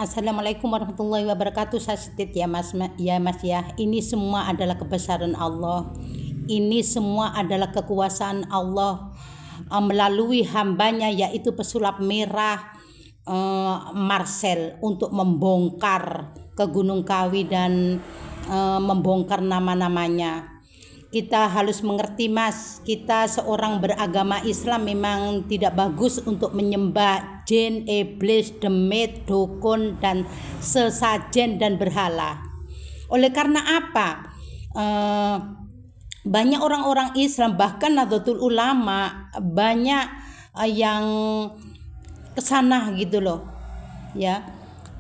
Assalamualaikum warahmatullahi wabarakatuh. Saya setit ya Mas ya. Ini semua adalah kebesaran Allah. Ini semua adalah kekuasaan Allah melalui hambanya yaitu pesulap merah Marcel untuk membongkar ke Gunung Kawi dan membongkar nama-namanya. Kita harus mengerti Mas, kita seorang beragama Islam memang tidak bagus untuk menyembah jin, iblis, demit, dukun dan sesajen dan berhala. Oleh karena apa? Banyak orang-orang Islam bahkan Nahdlatul Ulama banyak yang kesana gitu loh, ya.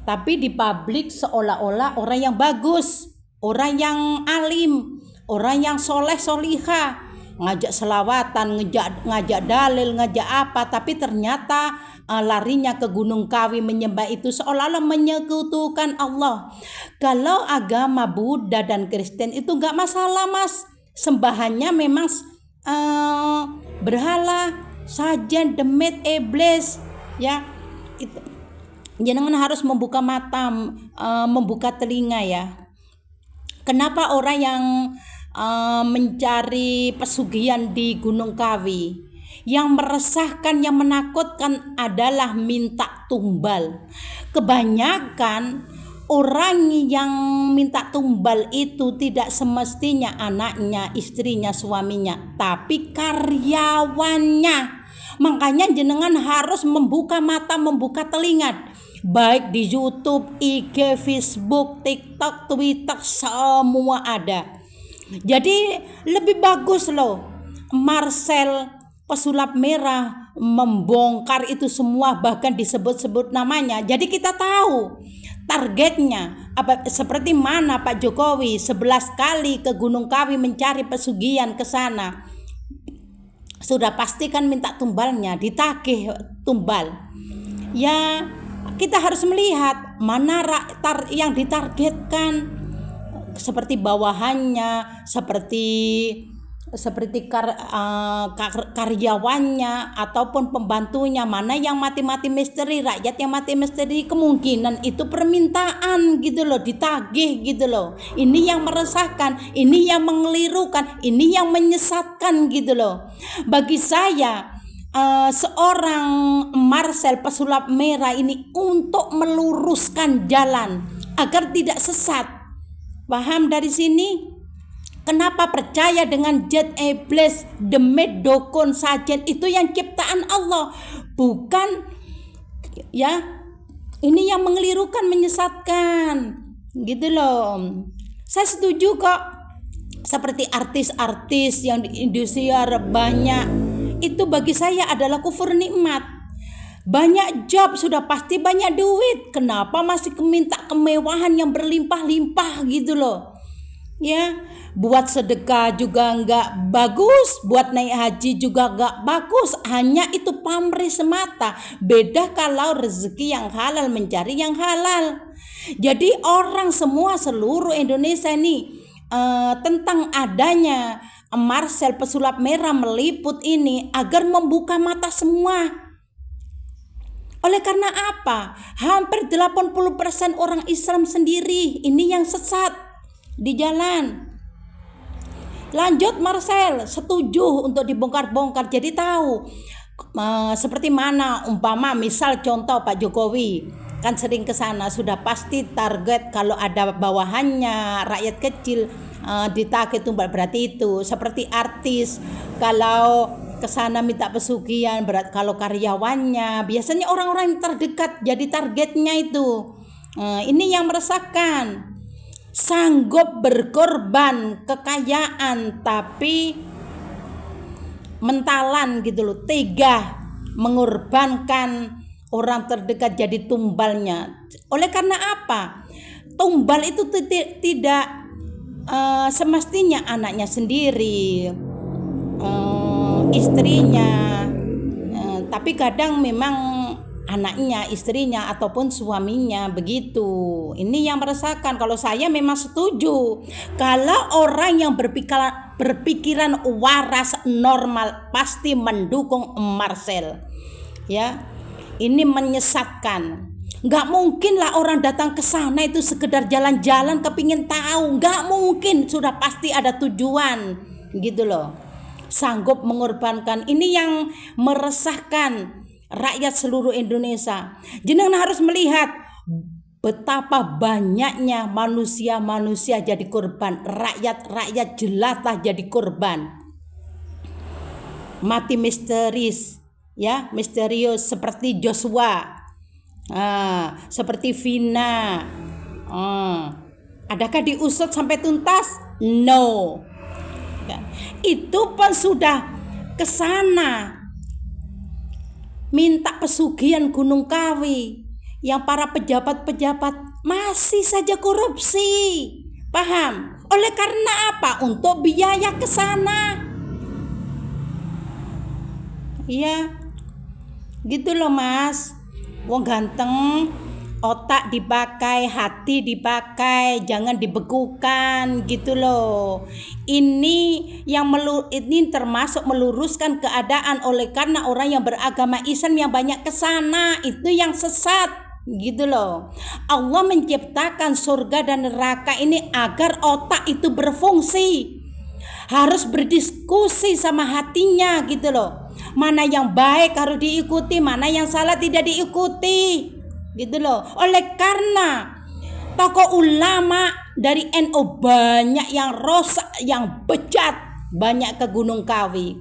Tapi di publik seolah-olah orang yang bagus, orang yang alim, orang yang soleh solihah, ngajak selawatan, ngajak dalil, ngajak apa, tapi ternyata larinya ke Gunung Kawi menyembah itu seolah-olah menyekutukan Allah. Kalau agama Buddha dan Kristen itu nggak masalah Mas, sembahannya memang berhala, sajen, demit, iblis, ya. Jangan harus membuka mata, membuka telinga ya. Kenapa orang yang mencari pesugihan di Gunung Kawi, yang meresahkan, yang menakutkan adalah minta tumbal. Kebanyakan orang yang minta tumbal itu tidak semestinya anaknya, istrinya, suaminya, tapi karyawannya. Makanya jenengan harus membuka mata, membuka telinga, baik di YouTube, IG, Facebook, TikTok, Twitter, semua ada. Jadi lebih bagus loh Marcel pesulap merah membongkar itu semua, bahkan disebut-sebut namanya. Jadi kita tahu targetnya apa, seperti mana Pak Jokowi 11 kali ke Gunung Kawi mencari pesugihan ke sana. Sudah pastikan minta tumbalnya, ditagih tumbal. Ya, kita harus melihat mana yang ditargetkan, seperti bawahannya, seperti karyawannya ataupun pembantunya, mana yang mati-mati misteri, rakyat yang mati misteri, kemungkinan itu permintaan gitu loh, ditagih gitu loh. Ini yang meresahkan, ini yang mengelirukan, ini yang menyesatkan gitu loh. Bagi saya seorang Marcel pesulap merah ini untuk meluruskan jalan agar tidak sesat. Paham dari sini? Kenapa percaya dengan jet, iblis, demit, dukun, sajen, itu yang ciptaan Allah, bukan ya. Ini yang mengelirukan, menyesatkan gitu loh. Saya setuju kok, seperti artis-artis yang di Indonesia banyak, itu bagi saya adalah kufur nikmat. Banyak job, sudah pasti banyak duit, kenapa masih minta kemewahan yang berlimpah-limpah gitu loh, ya. Buat sedekah juga nggak bagus, buat naik haji juga nggak bagus, hanya itu pamrih semata. Beda kalau rezeki yang halal, mencari yang halal. Jadi orang semua seluruh Indonesia ini tentang adanya Marcel pesulap merah meliput ini agar membuka mata semua. Oleh karena apa? Hampir 80% orang Islam sendiri ini yang sesat di jalan. Lanjut Marcel, setuju untuk dibongkar-bongkar. Jadi tahu seperti mana, umpama misal contoh Pak Jokowi kan sering ke sana, sudah pasti target kalau ada bawahannya rakyat kecil ditagih tumbal, berarti itu seperti artis kalau ke sana minta pesugihan, berat kalau karyawannya biasanya orang-orang yang terdekat jadi targetnya itu. Ini yang meresahkan. Sanggup berkorban kekayaan tapi mentalan gitu loh, tega mengorbankan orang terdekat jadi tumbalnya. Oleh karena apa? Tumbal itu tidak semestinya anaknya sendiri, istrinya, tapi kadang memang anaknya, istrinya ataupun suaminya begitu. Ini yang meresahkan. Kalau saya memang setuju kalau orang yang berpikiran waras normal pasti mendukung Marcel, ya. Ini menyesatkan. Nggak mungkin lah orang datang ke sana itu sekedar jalan-jalan kepingin tahu. Nggak mungkin, sudah pasti ada tujuan gitu loh. Sanggup mengorbankan. Ini yang meresahkan rakyat seluruh Indonesia. Jenengan harus melihat betapa banyaknya manusia-manusia jadi korban. Rakyat-rakyat jelata jadi korban. Mati misterius, ya, misterius seperti Joshua, seperti Vina. Adakah diusut sampai tuntas? No. Itu pun sudah ke sana minta pesugihan Gunung Kawi, yang para pejabat-pejabat masih saja korupsi. Paham? Oleh karena apa? Untuk biaya ke sana. Iya, gitu loh Mas. Wong ganteng, otak dipakai, hati dipakai, jangan dibekukan gitu loh. Ini termasuk meluruskan keadaan. Oleh karena orang yang beragama Islam yang banyak ke sana, itu yang sesat gitu loh. Allah menciptakan surga dan neraka ini agar otak itu berfungsi. Harus berdiskusi sama hatinya gitu loh. Mana yang baik harus diikuti, mana yang salah tidak diikuti gitu loh. Oleh karena tokoh ulama dari NU banyak yang rosak, yang bejat, banyak ke Gunung Kawi,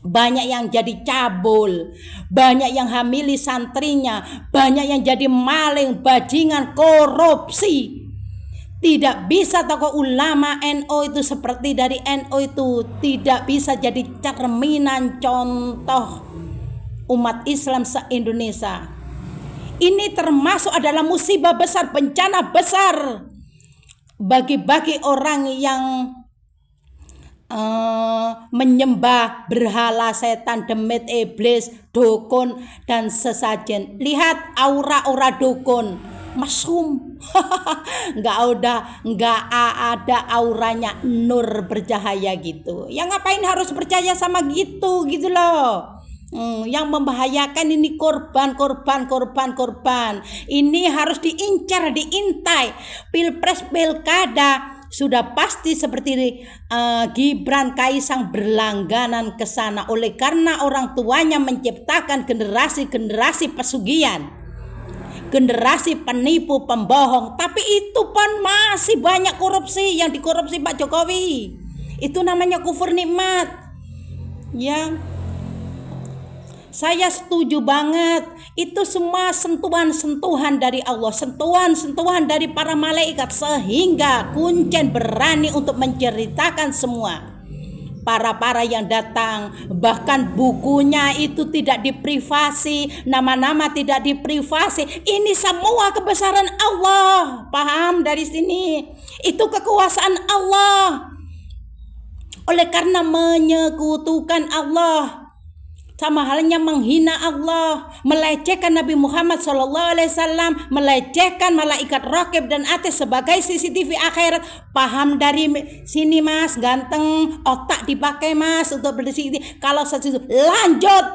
banyak yang jadi cabul, banyak yang hamili santrinya, banyak yang jadi maling, bajingan, korupsi. Tidak bisa tokoh ulama NU itu seperti dari NU itu tidak bisa jadi cerminan contoh umat Islam se-Indonesia. Ini termasuk adalah musibah besar, bencana besar bagi orang yang menyembah berhala, setan, demit, iblis, dukun dan sesajen. Lihat aura-aura dukun, mesum. nggak ada auranya, nur bercahaya gitu. Yang ngapain harus percaya sama gitu loh. Yang membahayakan ini korban. Ini harus diincar, diintai. Pilpres, pilkada sudah pasti seperti Gibran, Kaisang berlangganan ke sana. Oleh karena orang tuanya menciptakan generasi pesugihan, generasi penipu, pembohong. Tapi itu pun masih banyak korupsi yang dikorupsi Pak Jokowi. Itu namanya kufur nikmat. Ya. Saya setuju banget. Itu semua sentuhan-sentuhan dari Allah, sentuhan-sentuhan dari para malaikat, sehingga Kuncen berani untuk menceritakan semua. Para yang datang, bahkan bukunya itu tidak diprivasi, nama-nama tidak diprivasi. Ini semua kebesaran Allah. Paham dari sini? Itu kekuasaan Allah. Oleh karena menyekutukan Allah, sama halnya menghina Allah, melecehkan Nabi Muhammad SAW, melecehkan malaikat raqib dan atid sebagai CCTV akhirat. Paham dari sini Mas, ganteng, otak dipakai Mas untuk berdiskusi. Kalau sesuatu lanjut,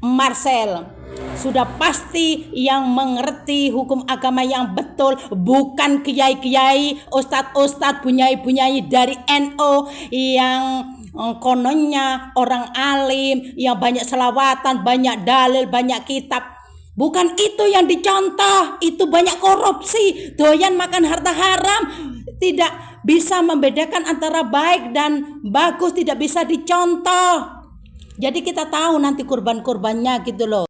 Marcel sudah pasti yang mengerti hukum agama yang betul, bukan kiai-kiai, ustadz-ustadz, bunyai-bunyai dari NU yang kononnya orang alim, yang banyak selawatan, banyak dalil, banyak kitab. Bukan itu yang dicontoh. Itu banyak korupsi, doyan makan harta haram, tidak bisa membedakan antara baik dan bagus, tidak bisa dicontoh. Jadi kita tahu nanti korban-korbannya gitu loh.